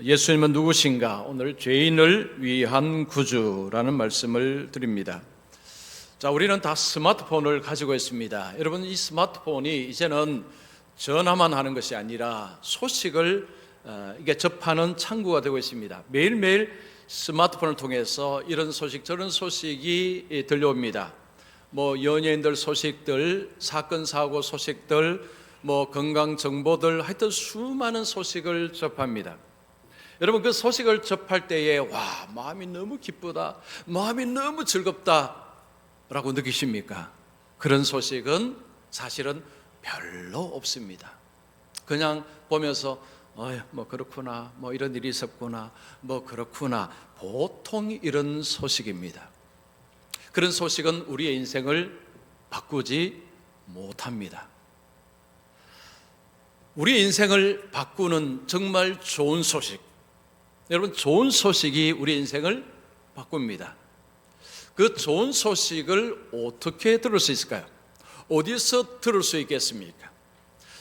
예수님은 누구신가? 오늘 죄인을 위한 구주라는 말씀을 드립니다. 자, 우리는 다 스마트폰을 가지고 있습니다. 여러분, 이 스마트폰이 이제는 전화만 하는 것이 아니라 소식을 이게 접하는 창구가 되고 있습니다. 매일매일 스마트폰을 통해서 이런 소식 저런 소식이 들려옵니다. 연예인들 소식들, 사건 사고 소식들, 건강 정보들, 하여튼 수많은 소식을 접합니다. 여러분, 그 소식을 접할 때에 마음이 너무 기쁘다, 마음이 너무 즐겁다 라고 느끼십니까? 그런 소식은 사실은 별로 없습니다. 그냥 보면서 그렇구나, 이런 일이 있었구나, 그렇구나, 보통 이런 소식입니다. 그런 소식은 우리의 인생을 바꾸지 못합니다. 우리 인생을 바꾸는 정말 좋은 소식, 여러분, 좋은 소식이 우리 인생을 바꿉니다. 그 좋은 소식을 어떻게 들을 수 있을까요? 어디서 들을 수 있겠습니까?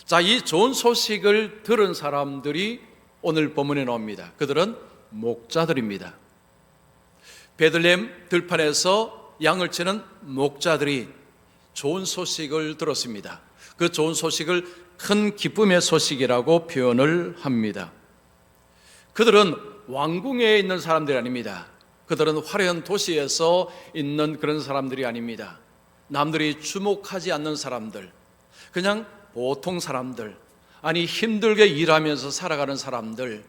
자, 이 좋은 소식을 들은 사람들이 오늘 본문에 나옵니다. 그들은 목자들입니다. 베들레헴 들판에서 양을 치는 목자들이 좋은 소식을 들었습니다. 그 좋은 소식을 큰 기쁨의 소식이라고 표현을 합니다. 그들은 왕궁에 있는 사람들이 아닙니다. 그들은 화려한 도시에서 있는 그런 사람들이 아닙니다. 남들이 주목하지 않는 사람들, 그냥 보통 사람들, 아니 힘들게 일하면서 살아가는 사람들,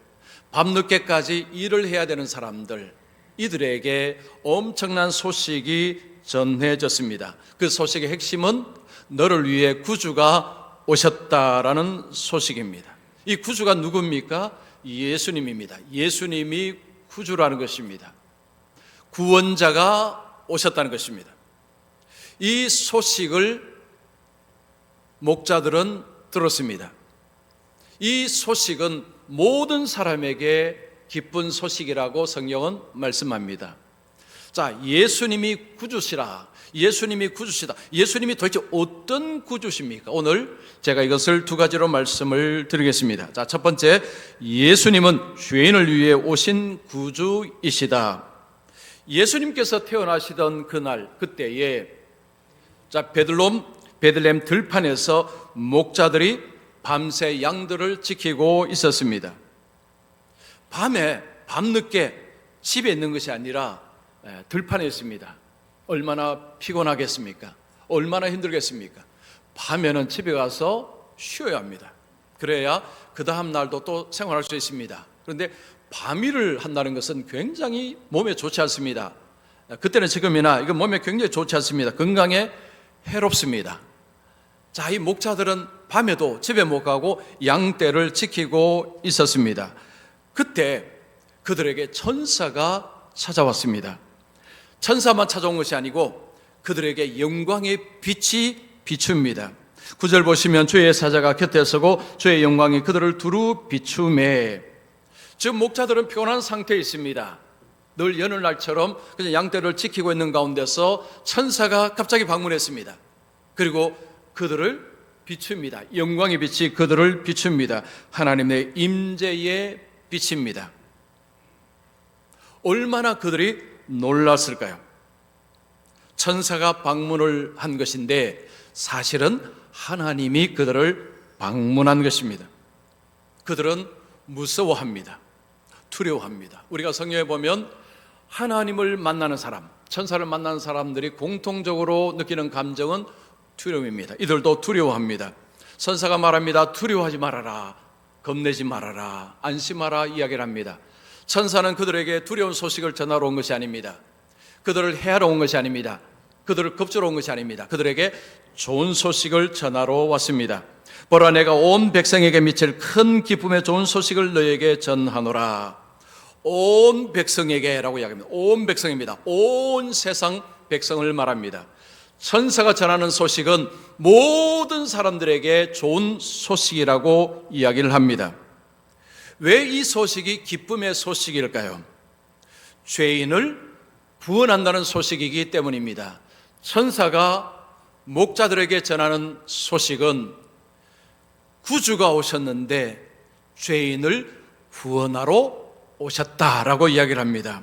밤늦게까지 일을 해야 되는 사람들, 이들에게 엄청난 소식이 전해졌습니다. 그 소식의 핵심은 너를 위해 구주가 오셨다라는 소식입니다. 이 구주가 누굽니까? 예수님입니다. 예수님이 구주라는 것입니다. 구원자가 오셨다는 것입니다. 이 소식을 목자들은 들었습니다. 이 소식은 모든 사람에게 기쁜 소식이라고 성경은 말씀합니다. 자, 예수님이 구주시라, 예수님이 구주시다. 예수님이 도대체 어떤 구주십니까? 오늘 제가 이것을 두 가지로 말씀을 드리겠습니다. 자, 첫 번째, 예수님은 죄인을 위해 오신 구주이시다. 예수님께서 태어나시던 그날, 그때에 베들레헴 들판에서 목자들이 밤새 양들을 지키고 있었습니다. 밤늦게 집에 있는 것이 아니라 들판에 있습니다. 얼마나 피곤하겠습니까? 얼마나 힘들겠습니까? 밤에는 집에 가서 쉬어야 합니다. 그래야 그 다음 날도 또 생활할 수 있습니다. 그런데 밤일을 한다는 것은 굉장히 몸에 좋지 않습니다. 그때는 지금이나 이건 몸에 굉장히 좋지 않습니다. 건강에 해롭습니다. 자, 이 목자들은 밤에도 집에 못 가고 양떼를 지키고 있었습니다. 그때 그들에게 천사가 찾아왔습니다. 천사만 찾아온 것이 아니고 그들에게 영광의 빛이 비춥니다. 9절 보시면 주의 사자가 곁에 서고 주의 영광이 그들을 두루 비추매. 지금 목자들은 피곤한 상태에 있습니다. 늘 여느 날처럼 그냥 양떼를 지키고 있는 가운데서 천사가 갑자기 방문했습니다. 그리고 그들을 비춥니다. 영광의 빛이 그들을 비춥니다. 하나님의 임재의 빛입니다. 얼마나 그들이 놀랐을까요? 천사가 방문을 한 것인데 사실은 하나님이 그들을 방문한 것입니다. 그들은 무서워합니다. 두려워합니다. 우리가 성경에 보면 하나님을 만나는 사람, 천사를 만나는 사람들이 공통적으로 느끼는 감정은 두려움입니다. 이들도 두려워합니다. 천사가 말합니다. 두려워하지 말아라, 겁내지 말아라, 안심하라 이야기를 합니다. 천사는 그들에게 두려운 소식을 전하러 온 것이 아닙니다. 그들을 해하러 온 것이 아닙니다. 그들을 겁주러 온 것이 아닙니다. 그들에게 좋은 소식을 전하러 왔습니다. 보라, 내가 온 백성에게 미칠 큰 기쁨의 좋은 소식을 너에게 전하노라. 온 백성에게 라고 이야기합니다. 온 백성입니다. 온 세상 백성을 말합니다. 천사가 전하는 소식은 모든 사람들에게 좋은 소식이라고 이야기를 합니다. 왜 이 소식이 기쁨의 소식일까요? 죄인을 구원한다는 소식이기 때문입니다. 천사가 목자들에게 전하는 소식은 구주가 오셨는데 죄인을 구원하러 오셨다라고 이야기를 합니다.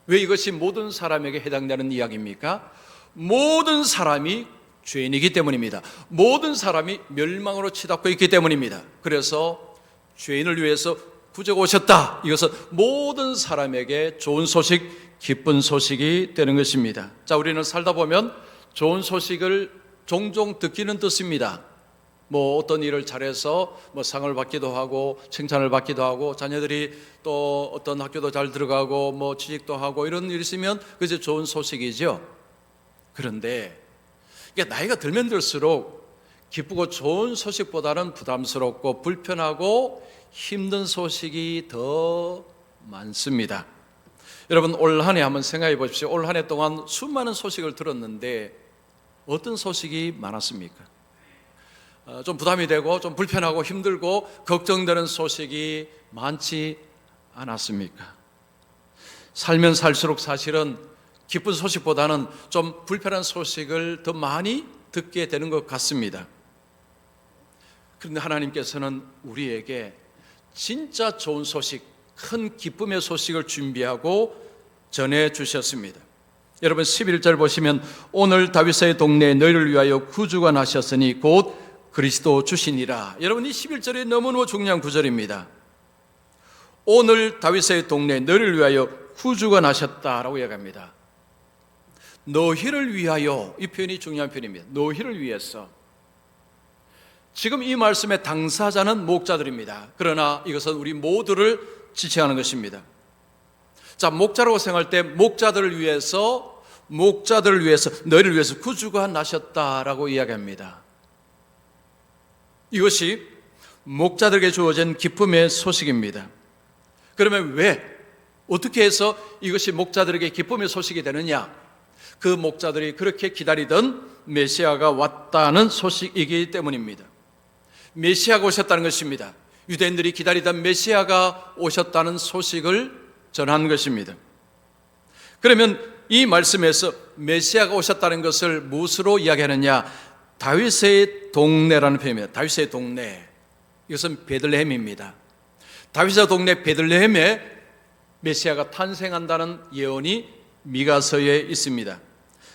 왜 이것이 모든 사람에게 해당되는 이야기입니까? 모든 사람이 죄인이기 때문입니다. 모든 사람이 멸망으로 치닫고 있기 때문입니다. 그래서 죄인을 위해서 구주가 오셨다. 이것은 모든 사람에게 좋은 소식, 기쁜 소식이 되는 것입니다. 자, 우리는 살다 보면 좋은 소식을 종종 듣기는 듣습니다. 어떤 일을 잘해서 상을 받기도 하고 칭찬을 받기도 하고 자녀들이 또 어떤 학교도 잘 들어가고 취직도 하고 이런 일이 있으면 그게 좋은 소식이죠. 그런데 이게 나이가 들면 들수록 기쁘고 좋은 소식보다는 부담스럽고 불편하고 힘든 소식이 더 많습니다. 여러분, 올 한 해 한번 생각해 보십시오. 올 한 해 동안 수많은 소식을 들었는데 어떤 소식이 많았습니까? 좀 부담이 되고 좀 불편하고 힘들고 걱정되는 소식이 많지 않았습니까? 살면 살수록 사실은 기쁜 소식보다는 좀 불편한 소식을 더 많이 듣게 되는 것 같습니다. 그런데 하나님께서는 우리에게 진짜 좋은 소식, 큰 기쁨의 소식을 준비하고 전해주셨습니다. 여러분 11절 보시면 오늘 다윗의 동네에 너희를 위하여 구주가 나셨으니 곧 그리스도 주시니라. 여러분 이 11절이 너무너무 중요한 구절입니다. 오늘 다윗의 동네에 너희를 위하여 구주가 나셨다라고 이야기합니다. 너희를 위하여, 이 표현이 중요한 표현입니다. 너희를 위해서. 지금 이 말씀의 당사자는 목자들입니다. 그러나 이것은 우리 모두를 지칭하는 것입니다. 자, 목자라고 생각할 때 목자들을 위해서 너희를 위해서 구주가 나셨다라고 이야기합니다. 이것이 목자들에게 주어진 기쁨의 소식입니다. 그러면 어떻게 해서 이것이 목자들에게 기쁨의 소식이 되느냐? 그 목자들이 그렇게 기다리던 메시아가 왔다는 소식이기 때문입니다. 메시아가 오셨다는 것입니다. 유대인들이 기다리던 메시아가 오셨다는 소식을 전한 것입니다. 그러면 이 말씀에서 메시아가 오셨다는 것을 무엇으로 이야기하느냐? 다윗의 동네라는 표현입니다. 다윗의 동네. 이것은 베들레헴입니다. 다윗의 동네 베들레헴에 메시아가 탄생한다는 예언이 미가서에 있습니다.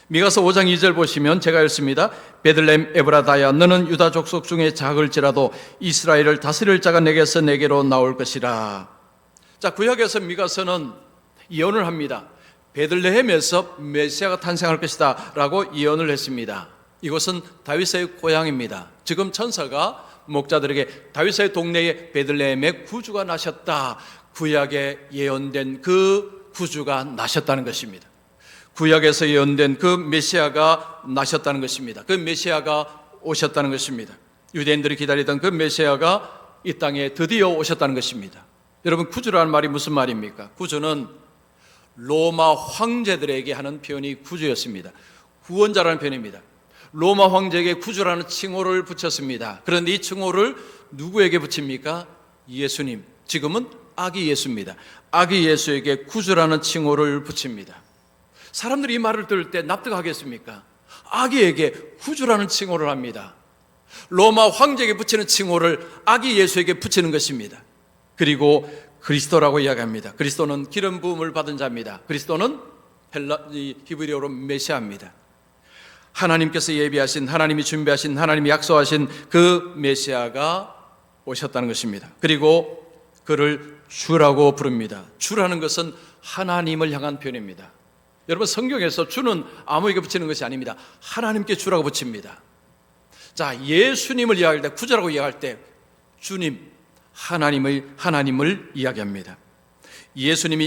미가서 5장 2절 보시면 제가 읽습니다. 베들레헴 에브라다야 너는 유다 족속 중에 작을지라도 이스라엘을 다스릴 자가 내게서 내게로 나올 것이라. 자, 구약에서 미가서는 예언을 합니다. 베들레헴에서 메시아가 탄생할 것이다 라고 예언을 했습니다. 이곳은 다윗의 고향입니다. 지금 천사가 목자들에게 다윗의 동네에 베들레헴에 구주가 나셨다, 구약에 예언된 그 구주가 나셨다는 것입니다. 구약에서 예언된 그 메시아가 나셨다는 것입니다. 그 메시아가 오셨다는 것입니다. 유대인들이 기다리던 그 메시아가 이 땅에 드디어 오셨다는 것입니다. 여러분, 구주라는 말이 무슨 말입니까? 구주는 로마 황제들에게 하는 표현이 구주였습니다. 구원자라는 표현입니다. 로마 황제에게 구주라는 칭호를 붙였습니다. 그런데 이 칭호를 누구에게 붙입니까? 예수님, 지금은 아기 예수입니다. 아기 예수에게 구주라는 칭호를 붙입니다. 사람들이 이 말을 들을 때 납득하겠습니까? 아기에게 구주라는 칭호를 합니다. 로마 황제에게 붙이는 칭호를 아기 예수에게 붙이는 것입니다. 그리고 그리스도라고 이야기합니다. 그리스도는 기름 부음을 받은 자입니다. 그리스도는 히브리어로 메시아입니다. 하나님께서 예비하신, 하나님이 준비하신, 하나님이 약속하신 그 메시아가 오셨다는 것입니다. 그리고 그를 주라고 부릅니다. 주라는 것은 하나님을 향한 표현입니다. 여러분, 성경에서 주는 아무에게 붙이는 것이 아닙니다. 하나님께 주라고 붙입니다. 자, 예수님을 이야기할 때, 구주라고 이야기할 때 주님, 하나님을 이야기합니다. 예수님이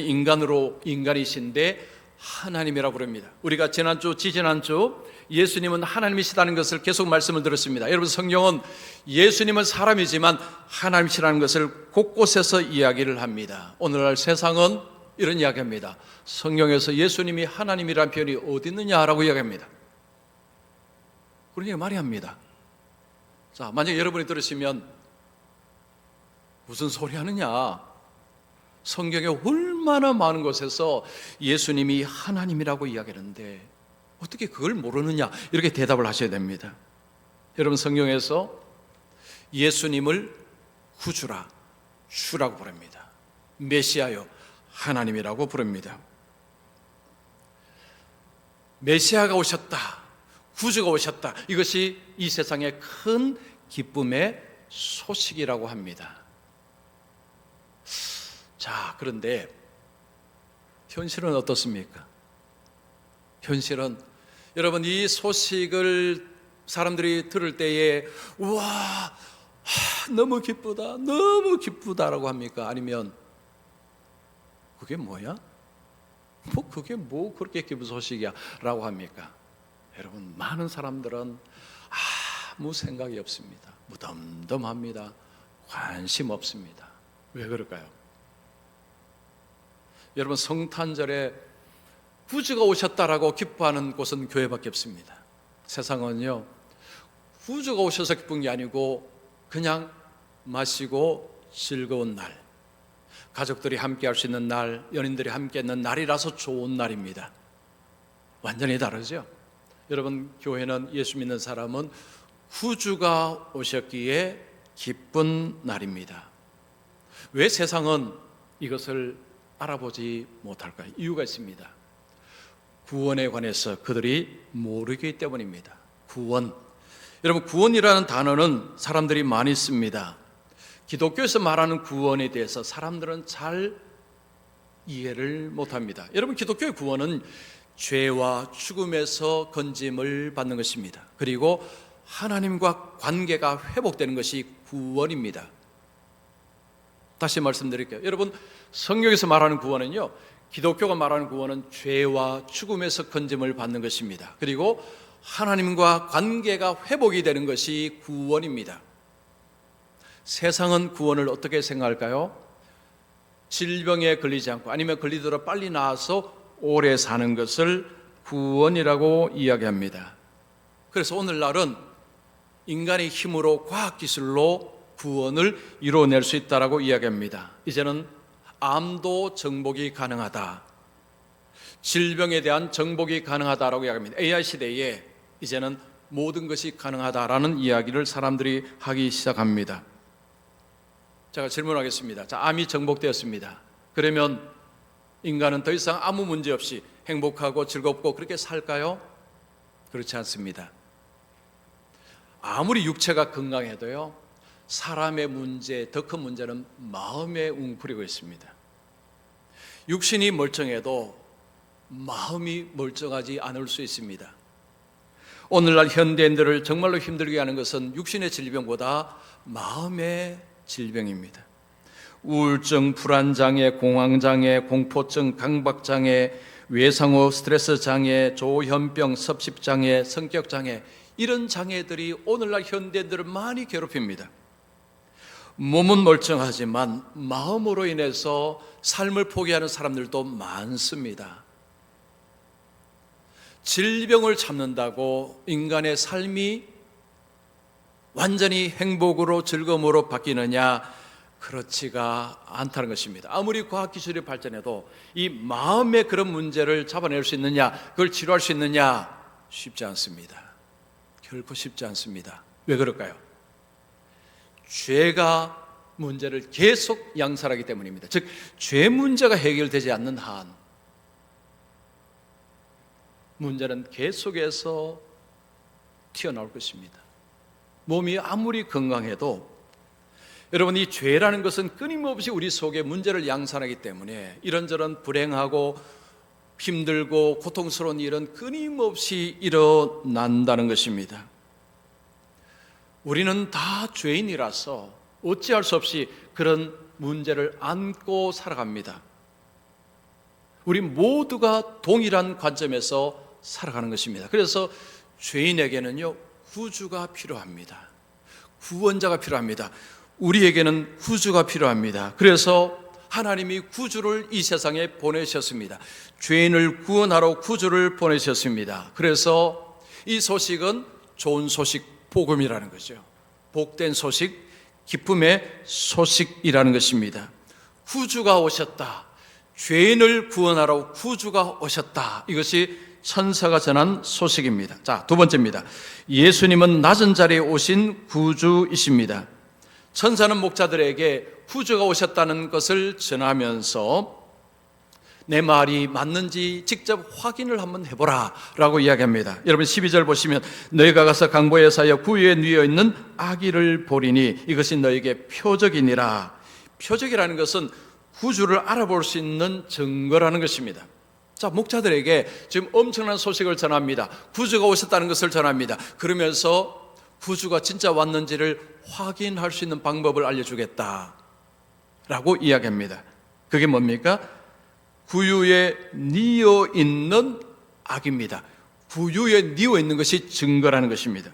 인간이신데 하나님이라고 부릅니다. 우리가 지지난주 예수님은 하나님이시다는 것을 계속 말씀을 들었습니다. 여러분, 성경은 예수님은 사람이지만 하나님이시라는 것을 곳곳에서 이야기를 합니다. 오늘날 세상은 이런 이야기합니다. 성경에서 예수님이 하나님이라는 표현이 어디 있느냐라고 이야기합니다. 그러니까 말이 합니다. 자, 만약 여러분이 들으시면 무슨 소리 하느냐? 성경에 얼마나 많은 곳에서 예수님이 하나님이라고 이야기하는데 어떻게 그걸 모르느냐? 이렇게 대답을 하셔야 됩니다. 여러분, 성경에서 예수님을 구주라, 주라고 부릅니다. 메시아요, 하나님이라고 부릅니다. 메시아가 오셨다, 구주가 오셨다, 이것이 이 세상의 큰 기쁨의 소식이라고 합니다. 자, 그런데 현실은 어떻습니까? 현실은 여러분, 이 소식을 사람들이 들을 때에 우와, 너무 기쁘다, 너무 기쁘다라고 합니까? 아니면 그게 뭐야? 그게 뭐 그렇게 기쁜 소식이야? 라고 합니까? 여러분, 많은 사람들은 아무 생각이 없습니다. 무덤덤합니다. 관심 없습니다. 왜 그럴까요? 여러분, 성탄절에 구주가 오셨다라고 기뻐하는 곳은 교회밖에 없습니다. 세상은요, 구주가 오셔서 기쁜 게 아니고 그냥 마시고 즐거운 날, 가족들이 함께 할 수 있는 날, 연인들이 함께 있는 날이라서 좋은 날입니다. 완전히 다르죠? 여러분, 교회는, 예수 믿는 사람은 구주가 오셨기에 기쁜 날입니다. 왜 세상은 이것을 알아보지 못할까요? 이유가 있습니다. 구원에 관해서 그들이 모르기 때문입니다. 구원. 여러분, 구원이라는 단어는 사람들이 많이 씁니다. 기독교에서 말하는 구원에 대해서 사람들은 잘 이해를 못합니다. 여러분, 기독교의 구원은 죄와 죽음에서 건짐을 받는 것입니다. 그리고 하나님과 관계가 회복되는 것이 구원입니다. 다시 말씀드릴게요. 여러분, 성경에서 말하는 구원은요, 기독교가 말하는 구원은 죄와 죽음에서 건짐을 받는 것입니다. 그리고 하나님과 관계가 회복이 되는 것이 구원입니다. 세상은 구원을 어떻게 생각할까요? 질병에 걸리지 않고, 아니면 걸리더라도 빨리 나아서 오래 사는 것을 구원이라고 이야기합니다. 그래서 오늘날은 인간의 힘으로, 과학기술로 구원을 이루어낼 수 있다고 이야기합니다. 이제는 암도 정복이 가능하다, 질병에 대한 정복이 가능하다라고 이야기합니다. AI 시대에 이제는 모든 것이 가능하다라는 이야기를 사람들이 하기 시작합니다. 제가 질문하겠습니다. 자, 암이 정복되었습니다. 그러면 인간은 더 이상 아무 문제 없이 행복하고 즐겁고 그렇게 살까요? 그렇지 않습니다. 아무리 육체가 건강해도요, 사람의 문제, 더 큰 문제는 마음에 웅크리고 있습니다. 육신이 멀쩡해도 마음이 멀쩡하지 않을 수 있습니다. 오늘날 현대인들을 정말로 힘들게 하는 것은 육신의 질병보다 마음의 질병입니다. 우울증, 불안장애, 공황장애, 공포증, 강박장애, 외상후 스트레스 장애, 조현병, 섭식장애, 성격장애, 이런 장애들이 오늘날 현대인들을 많이 괴롭힙니다. 몸은 멀쩡하지만 마음으로 인해서 삶을 포기하는 사람들도 많습니다. 질병을 참는다고 인간의 삶이 완전히 행복으로 즐거움으로 바뀌느냐? 그렇지가 않다는 것입니다. 아무리 과학기술이 발전해도 이 마음의 그런 문제를 잡아낼 수 있느냐, 그걸 치료할 수 있느냐? 쉽지 않습니다. 결코 쉽지 않습니다. 왜 그럴까요? 죄가 문제를 계속 양산하기 때문입니다. 즉, 죄 문제가 해결되지 않는 한 문제는 계속해서 튀어나올 것입니다. 몸이 아무리 건강해도 여러분, 이 죄라는 것은 끊임없이 우리 속에 문제를 양산하기 때문에 이런저런 불행하고 힘들고 고통스러운 일은 끊임없이 일어난다는 것입니다. 우리는 다 죄인이라서 어찌할 수 없이 그런 문제를 안고 살아갑니다. 우리 모두가 동일한 관점에서 살아가는 것입니다. 그래서 죄인에게는요, 구주가 필요합니다. 구원자가 필요합니다. 우리에게는 구주가 필요합니다. 그래서 하나님이 구주를 이 세상에 보내셨습니다. 죄인을 구원하러 구주를 보내셨습니다. 그래서 이 소식은 좋은 소식, 복음이라는 거죠. 복된 소식, 기쁨의 소식이라는 것입니다. 구주가 오셨다. 죄인을 구원하러 구주가 오셨다. 이것이 천사가 전한 소식입니다. 자, 두 번째입니다. 예수님은 낮은 자리에 오신 구주이십니다. 천사는 목자들에게 구주가 오셨다는 것을 전하면서 내 말이 맞는지 직접 확인을 한번 해보라 라고 이야기합니다. 여러분 12절 보시면 너희가 가서 강보에 사여 구유에 누워 있는 아기를 보리니 이것이 너희에게 표적이니라. 표적이라는 것은 구주를 알아볼 수 있는 증거라는 것입니다. 자, 목자들에게 지금 엄청난 소식을 전합니다. 구주가 오셨다는 것을 전합니다. 그러면서 구주가 진짜 왔는지를 확인할 수 있는 방법을 알려주겠다 라고 이야기합니다. 그게 뭡니까? 구유에 뉘어 있는 아기입니다. 구유에 뉘어 있는 것이 증거라는 것입니다.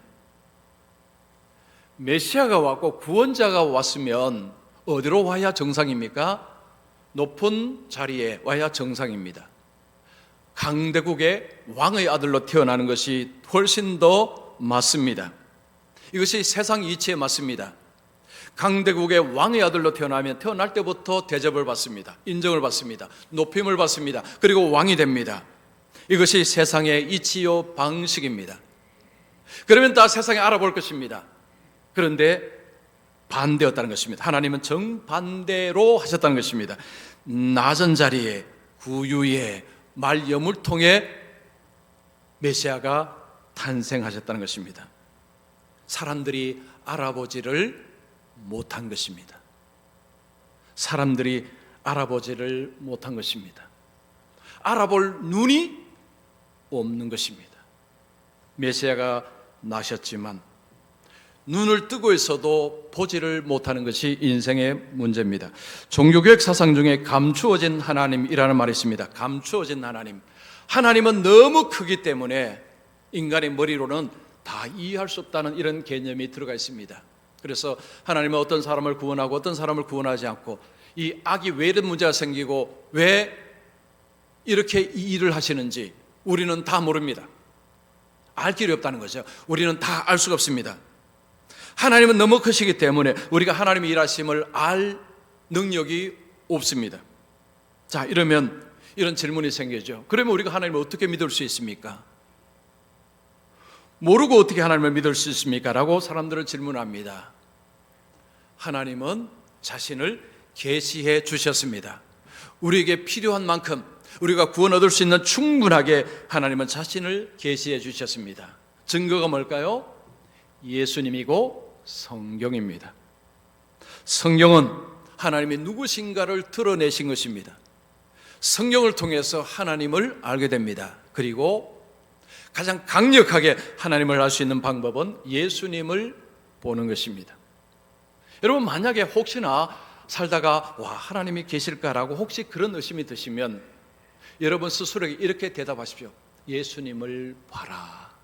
메시아가 왔고 구원자가 왔으면 어디로 와야 정상입니까? 높은 자리에 와야 정상입니다. 강대국의 왕의 아들로 태어나는 것이 훨씬 더 맞습니다. 이것이 세상 이치에 맞습니다. 강대국의 왕의 아들로 태어나면 태어날 때부터 대접을 받습니다. 인정을 받습니다. 높임을 받습니다. 그리고 왕이 됩니다. 이것이 세상의 이치요 방식입니다. 그러면 다 세상에 알아볼 것입니다. 그런데 반대였다는 것입니다. 하나님은 정반대로 하셨다는 것입니다. 낮은 자리에 구유에 말여물 통해 메시아가 탄생하셨다는 것입니다. 사람들이 알아보지를 못한 것입니다. 사람들이 알아보지를 못한 것입니다. 알아볼 눈이 없는 것입니다. 메시아가 나셨지만 눈을 뜨고 있어도 보지를 못하는 것이 인생의 문제입니다. 종교개혁 사상 중에 감추어진 하나님이라는 말이 있습니다. 감추어진 하나님. 하나님은 너무 크기 때문에 인간의 머리로는 다 이해할 수 없다는 이런 개념이 들어가 있습니다. 그래서 하나님은 어떤 사람을 구원하고 어떤 사람을 구원하지 않고 이 악이 왜 이런 문제가 생기고 왜 이렇게 이 일을 하시는지 우리는 다 모릅니다. 알 길이 없다는 거죠. 우리는 다 알 수가 없습니다. 하나님은 너무 크시기 때문에 우리가 하나님의 일하심을 알 능력이 없습니다. 자, 이러면 이런 질문이 생기죠. 그러면 우리가 하나님을 어떻게 믿을 수 있습니까? 모르고 어떻게 하나님을 믿을 수 있습니까? 라고 사람들은 질문합니다. 하나님은 자신을 계시해 주셨습니다. 우리에게 필요한 만큼 우리가 구원 얻을 수 있는 충분하게 하나님은 자신을 계시해 주셨습니다. 증거가 뭘까요? 예수님이고 성경입니다. 성경은 하나님이 누구신가를 드러내신 것입니다. 성경을 통해서 하나님을 알게 됩니다. 그리고 가장 강력하게 하나님을 알 수 있는 방법은 예수님을 보는 것입니다. 여러분, 만약에 혹시나 살다가 와, 하나님이 계실까라고 혹시 그런 의심이 드시면 여러분 스스로에게 이렇게 대답하십시오. 예수님을 봐라.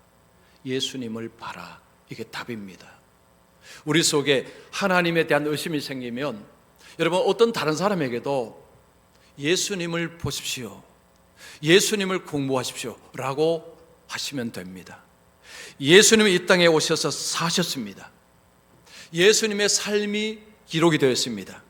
예수님을 봐라. 이게 답입니다. 우리 속에 하나님에 대한 의심이 생기면 여러분 어떤 다른 사람에게도 예수님을 보십시오. 예수님을 공부하십시오. 라고 하시면 됩니다. 예수님이 이 땅에 오셔서 사셨습니다. 예수님의 삶이 기록이 되었습니다.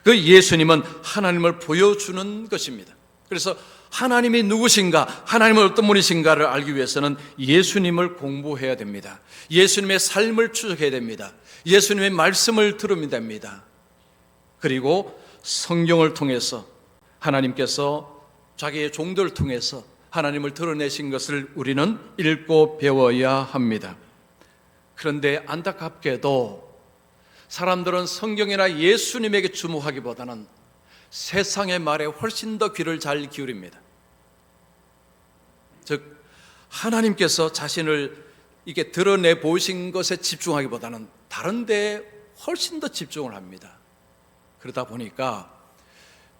그 예수님은 하나님을 보여주는 것입니다. 그래서 하나님이 누구신가, 하나님은 어떤 분이신가를 알기 위해서는 예수님을 공부해야 됩니다. 예수님의 삶을 추적해야 됩니다. 예수님의 말씀을 들으면 됩니다. 그리고 성경을 통해서 하나님께서 자기의 종들을 통해서 하나님을 드러내신 것을 우리는 읽고 배워야 합니다. 그런데 안타깝게도 사람들은 성경이나 예수님에게 주목하기보다는 세상의 말에 훨씬 더 귀를 잘 기울입니다. 즉 하나님께서 자신을 이렇게 드러내 보이신 것에 집중하기보다는 다른 데에 훨씬 더 집중을 합니다. 그러다 보니까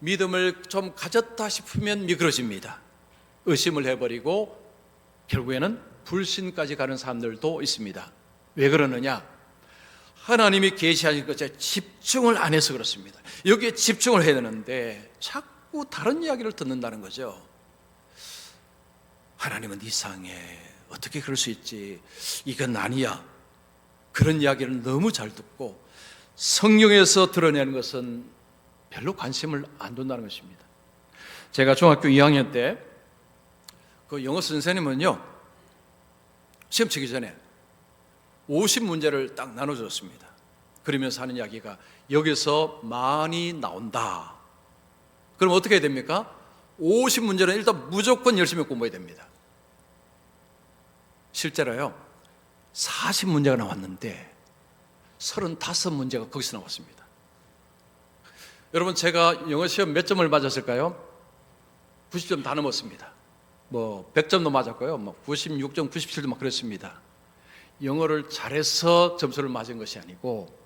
믿음을 좀 가졌다 싶으면 미끄러집니다. 의심을 해버리고 결국에는 불신까지 가는 사람들도 있습니다. 왜 그러느냐? 하나님이 계시하신 것에 집중을 안 해서 그렇습니다. 여기에 집중을 해야 되는데 자꾸 다른 이야기를 듣는다는 거죠. 하나님은 이상해. 어떻게 그럴 수 있지? 이건 아니야. 그런 이야기를 너무 잘 듣고 성경에서 드러내는 것은 별로 관심을 안 둔다는 것입니다. 제가 중학교 2학년 때 그 영어 선생님은요, 시험 치기 전에 50문제를 딱 나눠줬습니다. 그러면서 하는 이야기가 여기서 많이 나온다. 그럼 어떻게 해야 됩니까? 50문제는 일단 무조건 열심히 공부해야 됩니다. 실제로요, 40문제가 나왔는데 35문제가 거기서 나왔습니다. 여러분, 제가 영어 시험 몇 점을 맞았을까요? 90점 다 넘었습니다. 100점도 맞았고요. 96점, 97점 막 그랬습니다. 영어를 잘해서 점수를 맞은 것이 아니고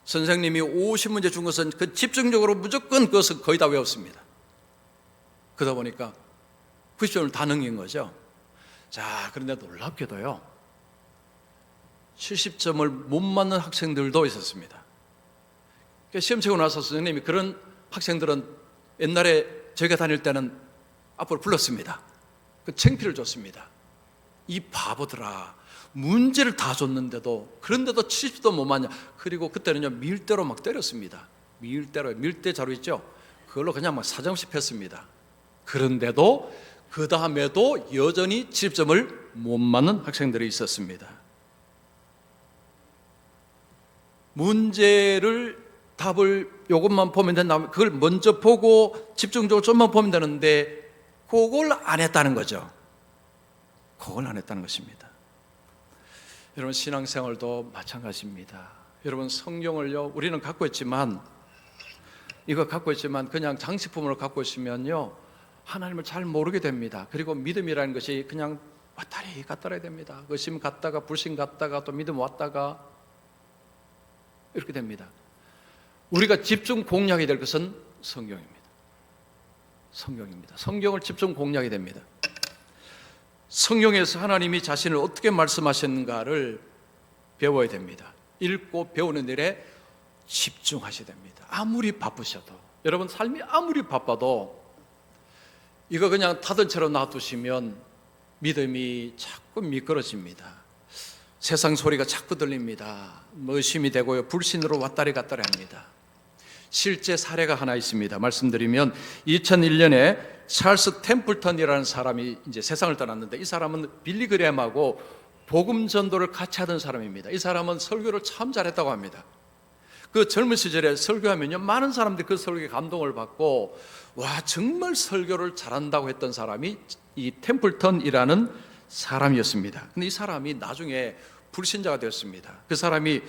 선생님이 50문제 준 것은 그 집중적으로 무조건 그것을 거의 다 외웠습니다. 그러다 보니까 90점을 다 넘긴 거죠. 자, 그런데 놀랍게도요, 70점을 못 맞는 학생들도 있었습니다. 시험 치고 나서 선생님이 그런 학생들은 옛날에 저희가 다닐 때는 앞으로 불렀습니다. 그 창피를 줬습니다. 이 바보들아, 문제를 다 줬는데도, 그런데도 70도 못 맞냐. 그리고 그때는요, 밀대로 막 때렸습니다. 밀대 자루 있죠? 그걸로 그냥 막 사정없이 폈습니다. 그런데도 그 다음에도 여전히 70점을 못 맞는 학생들이 있었습니다. 문제를 답을 요것만 보면 된다면 그걸 먼저 보고 집중적으로 좀만 보면 되는데 그걸 안 했다는 거죠. 그걸 안 했다는 것입니다. 여러분, 신앙생활도 마찬가지입니다. 여러분, 성경을요, 우리는 갖고 있지만, 이거 갖고 있지만 그냥 장식품으로 갖고 있으면요, 하나님을 잘 모르게 됩니다. 그리고 믿음이라는 것이 그냥 왔다리 갔다리 됩니다. 의심 갔다가 불신 갔다가 또 믿음 왔다가 이렇게 됩니다. 우리가 집중 공략이 될 것은 성경입니다. 성경입니다. 성경을 집중 공략이 됩니다. 성경에서 하나님이 자신을 어떻게 말씀하셨는가를 배워야 됩니다. 읽고 배우는 일에 집중하셔야 됩니다. 아무리 바쁘셔도, 여러분 삶이 아무리 바빠도 이거 그냥 타던처럼 놔두시면 믿음이 자꾸 미끄러집니다. 세상 소리가 자꾸 들립니다. 의심이 되고요, 불신으로 왔다리 갔다리 합니다. 실제 사례가 하나 있습니다. 말씀드리면 2001년에 찰스 템플턴이라는 사람이 이제 세상을 떠났는데, 이 사람은 빌리그램하고 복음 전도를 같이 하던 사람입니다. 이 사람은 설교를 참 잘했다고 합니다. 그 젊은 시절에 설교하면요, 많은 사람들이 그 설교에 감동을 받고, 와, 정말 설교를 잘한다고 했던 사람이 이 템플턴이라는 사람이었습니다. 근데 이 사람이 나중에 불신자가 되었습니다. 그 사람이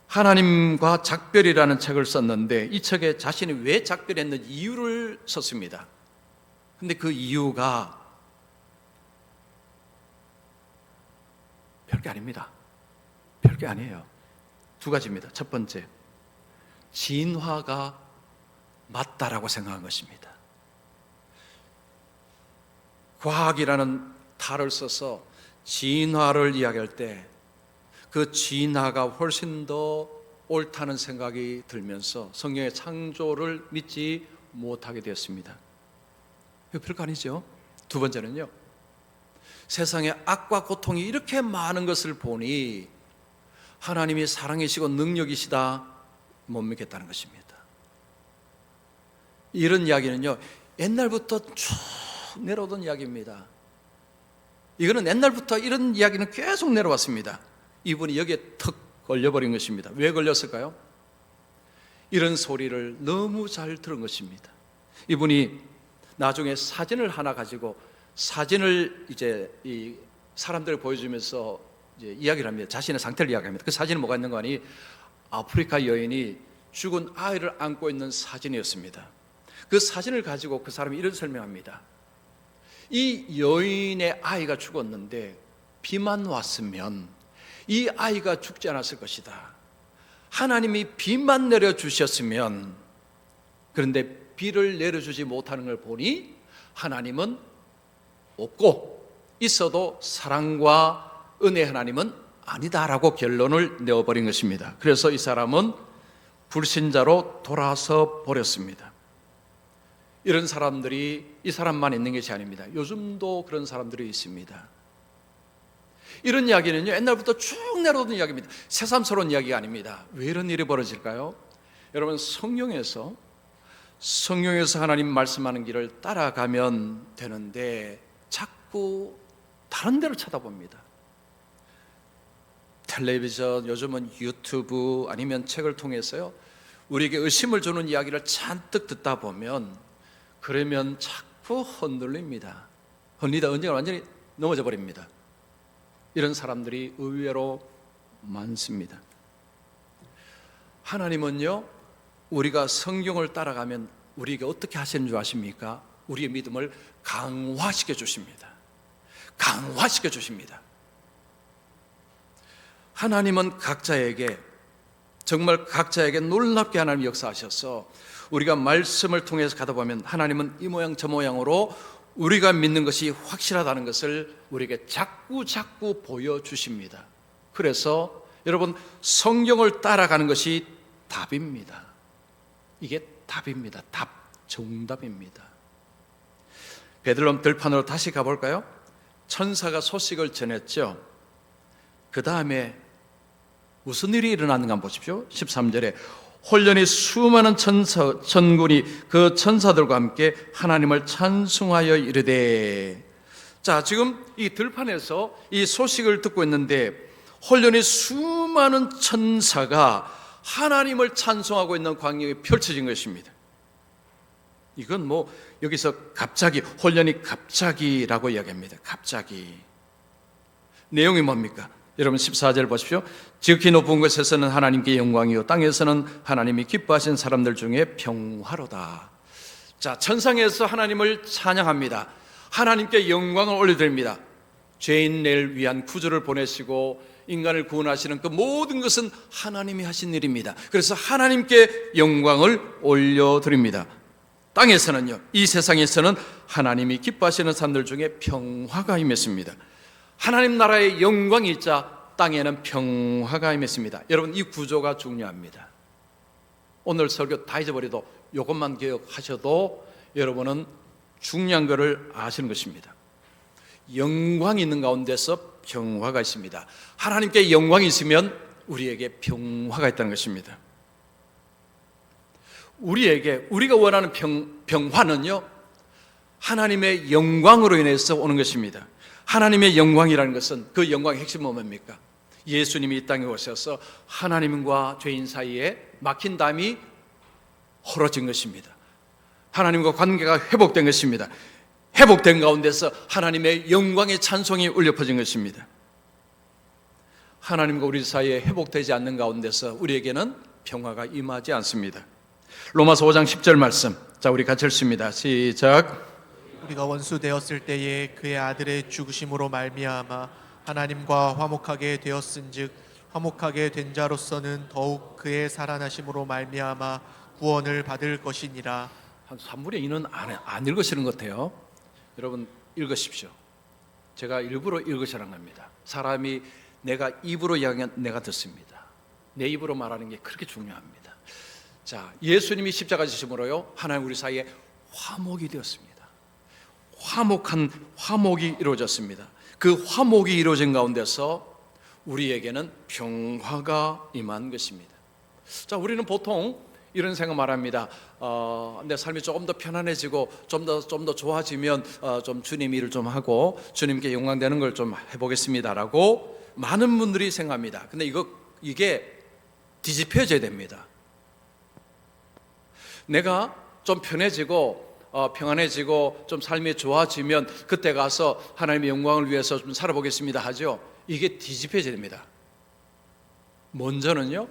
하나님과 작별이라는 책을 썼는데, 이 책에 자신이 왜 작별했는지 이유를 썼습니다. 근데 그 이유가 별게 아닙니다. 별게 아니에요. 두 가지입니다. 첫 번째, 진화가 맞다라고 생각한 것입니다. 과학이라는 탈을 써서 진화를 이야기할 때 그 진화가 훨씬 더 옳다는 생각이 들면서 성경의 창조를 믿지 못하게 되었습니다. 이거 별거 아니죠? 두 번째는요, 세상에 악과 고통이 이렇게 많은 것을 보니 하나님이 사랑이시고 능력이시다 못 믿겠다는 것입니다. 이런 이야기는요, 옛날부터 쭉 내려오던 이야기입니다. 이거는 옛날부터 이런 이야기는 계속 내려왔습니다. 이분이 여기에 턱 걸려버린 것입니다. 왜 걸렸을까요? 이런 소리를 너무 잘 들은 것입니다. 이분이 나중에 사진을 하나 가지고 사진을 이제 이 사람들을 보여주면서 이제 이야기를 합니다. 자신의 상태를 이야기합니다. 그 사진은 뭐가 있는 거 아니? 아프리카 여인이 죽은 아이를 안고 있는 사진이었습니다. 그 사진을 가지고 그 사람이 이런 설명합니다. 이 여인의 아이가 죽었는데 비만 왔으면 이 아이가 죽지 않았을 것이다. 하나님이 비만 내려주셨으면, 그런데 비를 내려주지 못하는 걸 보니 하나님은 없고 있어도 사랑과 은혜 하나님은 아니다라고 결론을 내어버린 것입니다. 그래서 이 사람은 불신자로 돌아서 버렸습니다. 이런 사람들이 이 사람만 있는 것이 아닙니다. 요즘도 그런 사람들이 있습니다. 이런 이야기는요, 옛날부터 쭉 내려오던 이야기입니다. 새삼스러운 이야기가 아닙니다. 왜 이런 일이 벌어질까요? 여러분, 성경에서 하나님 말씀하는 길을 따라가면 되는데 자꾸 다른 데를 쳐다봅니다. 텔레비전, 요즘은 유튜브 아니면 책을 통해서요, 우리에게 의심을 주는 이야기를 잔뜩 듣다 보면 그러면 자꾸 흔들립니다. 언젠가 완전히 넘어져 버립니다. 이런 사람들이 의외로 많습니다. 하나님은요, 우리가 성경을 따라가면 우리에게 어떻게 하시는 줄 아십니까? 우리의 믿음을 강화시켜 주십니다. 강화시켜 주십니다. 하나님은 정말 각자에게 놀랍게 하나님 역사하셔서 우리가 말씀을 통해서 가다 보면 하나님은 이 모양 저 모양으로 우리가 믿는 것이 확실하다는 것을 우리에게 자꾸 보여주십니다. 그래서 여러분, 성경을 따라가는 것이 답입니다. 이게 답입니다. 정답입니다. 베들레헴 들판으로 다시 가볼까요? 천사가 소식을 전했죠. 그 다음에 무슨 일이 일어났는가 한번 보십시오. 13절에 홀련히 수많은 천군이 그 천사들과 함께 하나님을 찬송하여 이르되. 자, 지금 이 들판에서 이 소식을 듣고 있는데 홀련히 수많은 천사가 하나님을 찬송하고 있는 광경이 펼쳐진 것입니다. 이건 뭐 여기서 갑자기, 홀련히 갑자기라고 이야기합니다. 갑자기. 내용이 뭡니까? 여러분 14절 보십시오. 지극히 높은 곳에서는 하나님께 영광이요 땅에서는 하나님이 기뻐하신 사람들 중에 평화로다. 자, 천상에서 하나님을 찬양합니다. 하나님께 영광을 올려드립니다. 죄인을 위한 구주를 보내시고 인간을 구원하시는 그 모든 것은 하나님이 하신 일입니다. 그래서 하나님께 영광을 올려드립니다. 땅에서는요, 이 세상에서는 하나님이 기뻐하시는 사람들 중에 평화가 임했습니다. 하나님 나라의 영광이 있자 땅에는 평화가 임했습니다. 여러분, 이 구조가 중요합니다. 오늘 설교 다 잊어버려도 이것만 기억하셔도 여러분은 중요한 것을 아시는 것입니다. 영광이 있는 가운데서 평화가 있습니다. 하나님께 영광이 있으면 우리에게 평화가 있다는 것입니다. 우리가 원하는 평화는요, 하나님의 영광으로 인해서 오는 것입니다. 하나님의 영광이라는 것은 그 영광의 핵심은 뭡니까? 예수님이 이 땅에 오셔서 하나님과 죄인 사이에 막힌 담이 헐어진 것입니다. 하나님과 관계가 회복된 것입니다. 회복된 가운데서 하나님의 영광의 찬송이 울려 퍼진 것입니다. 하나님과 우리 사이에 회복되지 않는 가운데서 우리에게는 평화가 임하지 않습니다. 로마서 5장 10절 말씀, 자, 우리 같이 읽습니다. 시작. 우리가 원수 되었을 때에 그의 아들의 죽으심으로 말미암아 하나님과 화목하게 되었은즉 화목하게 된 자로서는 더욱 그의 살아나심으로 말미암아 구원을 받을 것이니라. 한 3분의 2는 안 읽으시는 것 같아요. 여러분, 읽으십시오. 제가 일부러 읽으시라는 겁니다. 사람이 내가 입으로 이야기하면 내가 듣습니다. 내 입으로 말하는 게 그렇게 중요합니다. 자, 예수님이 십자가 지심으로요, 하나님 우리 사이에 화목이 되었습니다. 화목이 이루어졌습니다. 그 화목이 이루어진 가운데서 우리에게는 평화가 임한 것입니다. 자, 우리는 보통 이런 생각 말합니다. 내 삶이 조금 더 편안해지고 좀 더 좋아지면 좀 주님 일을 좀 하고 주님께 영광되는 걸 좀 해보겠습니다라고 많은 분들이 생각합니다. 근데 이게 뒤집혀져야 됩니다. 내가 좀 편해지고 평안해지고 좀 삶이 좋아지면 그때 가서 하나님의 영광을 위해서 좀 살아보겠습니다 하죠. 이게 뒤집혀져야 됩니다. 먼저는요,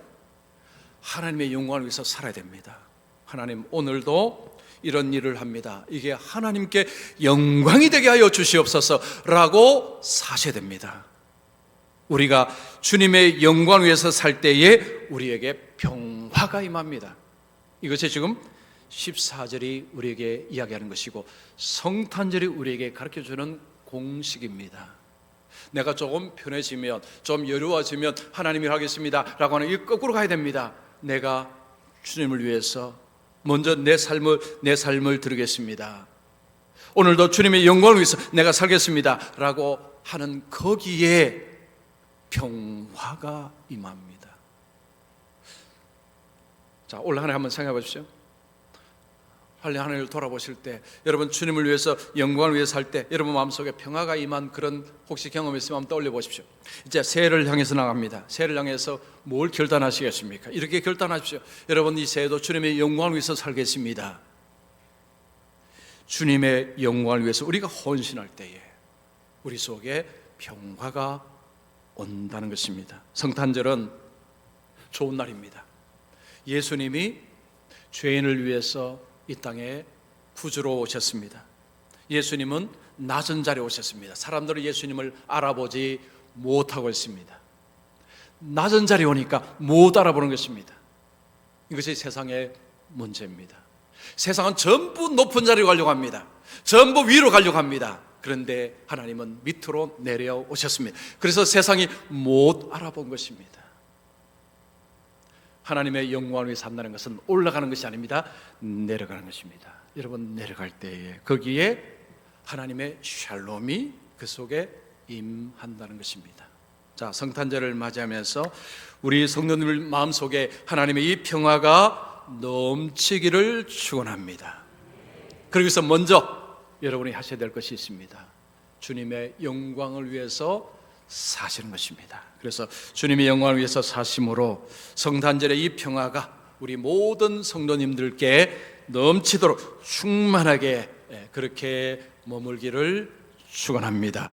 하나님의 영광을 위해서 살아야 됩니다. 하나님, 오늘도 이런 일을 합니다. 이게 하나님께 영광이 되게 하여 주시옵소서라고 사셔야 됩니다. 우리가 주님의 영광을 위해서 살 때에 우리에게 평화가 임합니다. 이것이 지금 14절이 우리에게 이야기하는 것이고 성탄절이 우리에게 가르쳐주는 공식입니다. 내가 조금 편해지면, 좀 여유로워지면 하나님이 하겠습니다 라고 하는 이 거꾸로 가야 됩니다. 내가 주님을 위해서 먼저 내 삶을 드리겠습니다. 오늘도 주님의 영광을 위해서 내가 살겠습니다 라고 하는 거기에 평화가 임합니다. 자, 올 한 해 한번 생각해 보십시오. 하나님을 돌아보실 때, 여러분 주님을 위해서, 영광을 위해서 살 때 여러분 마음속에 평화가 임한 그런 혹시 경험이 있으면 한번 떠올려 보십시오. 이제 새해를 향해서 나갑니다. 새해를 향해서 뭘 결단하시겠습니까? 이렇게 결단하십시오. 여러분, 이 새해도 주님의 영광을 위해서 살겠습니다. 주님의 영광을 위해서 우리가 헌신할 때에 우리 속에 평화가 온다는 것입니다. 성탄절은 좋은 날입니다. 예수님이 죄인을 위해서 이 땅에 구주로 오셨습니다. 예수님은 낮은 자리에 오셨습니다. 사람들은 예수님을 알아보지 못하고 있습니다. 낮은 자리에 오니까 못 알아보는 것입니다. 이것이 세상의 문제입니다. 세상은 전부 높은 자리로 가려고 합니다. 전부 위로 가려고 합니다. 그런데 하나님은 밑으로 내려오셨습니다. 그래서 세상이 못 알아본 것입니다. 하나님의 영광을 위해 산다는 것은 올라가는 것이 아닙니다. 내려가는 것입니다. 여러분, 내려갈 때에 거기에 하나님의 샬롬이 그 속에 임한다는 것입니다. 자, 성탄절을 맞이하면서 우리 성도들 마음속에 하나님의 이 평화가 넘치기를 축원합니다. 그러기서 먼저 여러분이 하셔야 될 것이 있습니다. 주님의 영광을 위해서 사시는 것입니다. 그래서 주님의 영광을 위해서 사심으로 성탄절의 이 평화가 우리 모든 성도님들께 넘치도록 충만하게 그렇게 머물기를 축원합니다.